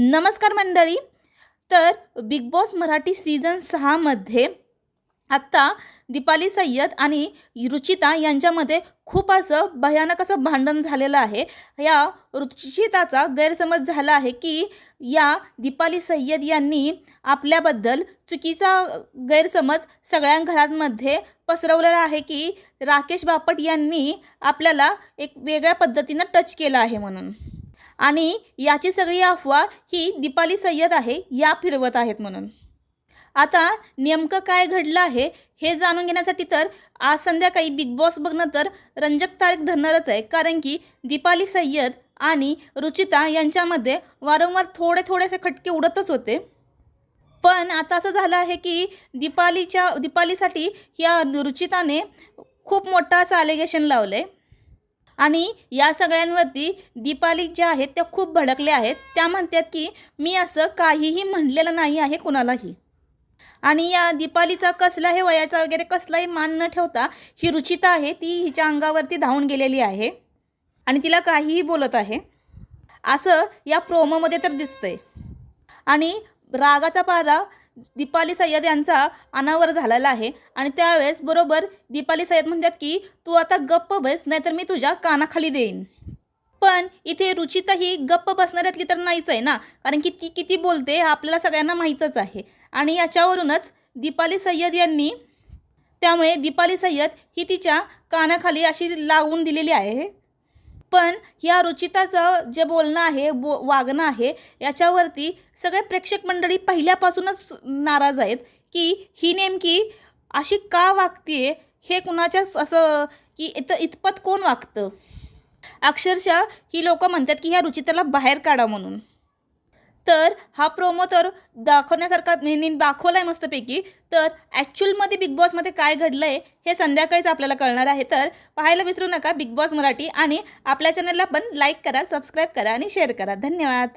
नमस्कार मंडळी. तर बिग बॉस मराठी सीझन 6 मध्ये आत्ता दीपाली सय्यद आणि रुचिता यांच्यामध्ये खूप असं भयानक असं भांडण झालेलं आहे. या रुचिताचा गैरसमज झाला आहे की या दीपाली सय्यद यांनी आपल्याबद्दल चुकीचा गैरसमज सगळ्या घरांमध्ये पसरवलेला आहे की राकेश बापट यांनी आपल्याला एक वेगळ्या पद्धतीनं टच केलं आहे म्हणून. आणि याची सगळी अफवा ही दीपाली सय्यद आहे या फिरवत आहेत म्हणून. आता नेमकं काय घडलं आहे हे जाणून घेण्यासाठी तर आज संध्याकाळी बिग बॉस बघणं तर रंजक तारीख धरणारच आहे. कारण की दीपाली सय्यद आणि रुचिता यांच्यामध्ये वारंवार थोडेसे खटके उडतच होते. पण आता असं झालं आहे की दीपालीसाठी या रुचिताने खूप मोठं असं ॲलिगेशन लावलं आहे. आणि या सगळ्यांवरती दीपाली ज्या आहेत त्या खूप भडकल्या आहेत. त्या म्हणतात की मी असं काहीही म्हणलेलं नाही आहे कुणालाही. आणि या दीपालीचा कसलाही वयाचा वगैरे कसलाही मान न ठेवता ही रुचिता आहे ती हिच्या अंगावरती धावून गेलेली आहे आणि तिला काहीही बोलत आहे असं या प्रोमोमध्ये तर दिसतंय. आणि रागाचा पारा दीपाली सय्यद यांचा अनावर झालेला आहे. आणि त्यावेळेस बरोबर दीपाली सय्यद म्हणतात की तू आता गप्प बस नाहीतर मी तुझ्या कानाखाली देईन. पण इथे रुचिता ही गप्प बसणाऱ्यातली तर नाहीच आहे ना. कारण की ती किती बोलते हे आपल्याला सगळ्यांना माहीतच आहे. आणि याच्यावरूनच दीपाली सय्यद यांनी त्यामुळे दीपाली सय्यद ही तिच्या कानाखाली अशी लावून दिलेली आहे. पण ह्या रुचिताचं जे बोलणं आहे वागणं आहे याच्यावरती सगळे प्रेक्षक मंडळी पहिल्यापासूनच नाराज आहेत की ही नेमकी अशी का वागते. हे कुणाच्याच असं की इतपत कोण वागतं. अक्षरशः ही लोक म्हणतात की ह्या रुचिताला बाहेर काढा म्हणून. तर हा प्रोमो तर दाखवण्यासारखा दाखवला आहे मस्तपैकी. तर ॲक्च्युअलमध्ये बिग बॉसमध्ये काय घडलं आहे हे संध्याकाळीच आपल्याला कळणार आहे. तर पाहायला विसरू नका बिग बॉस मराठी. आणि आपल्या चॅनलला पण लाईक करा, सबस्क्राईब करा आणि शेअर करा. धन्यवाद.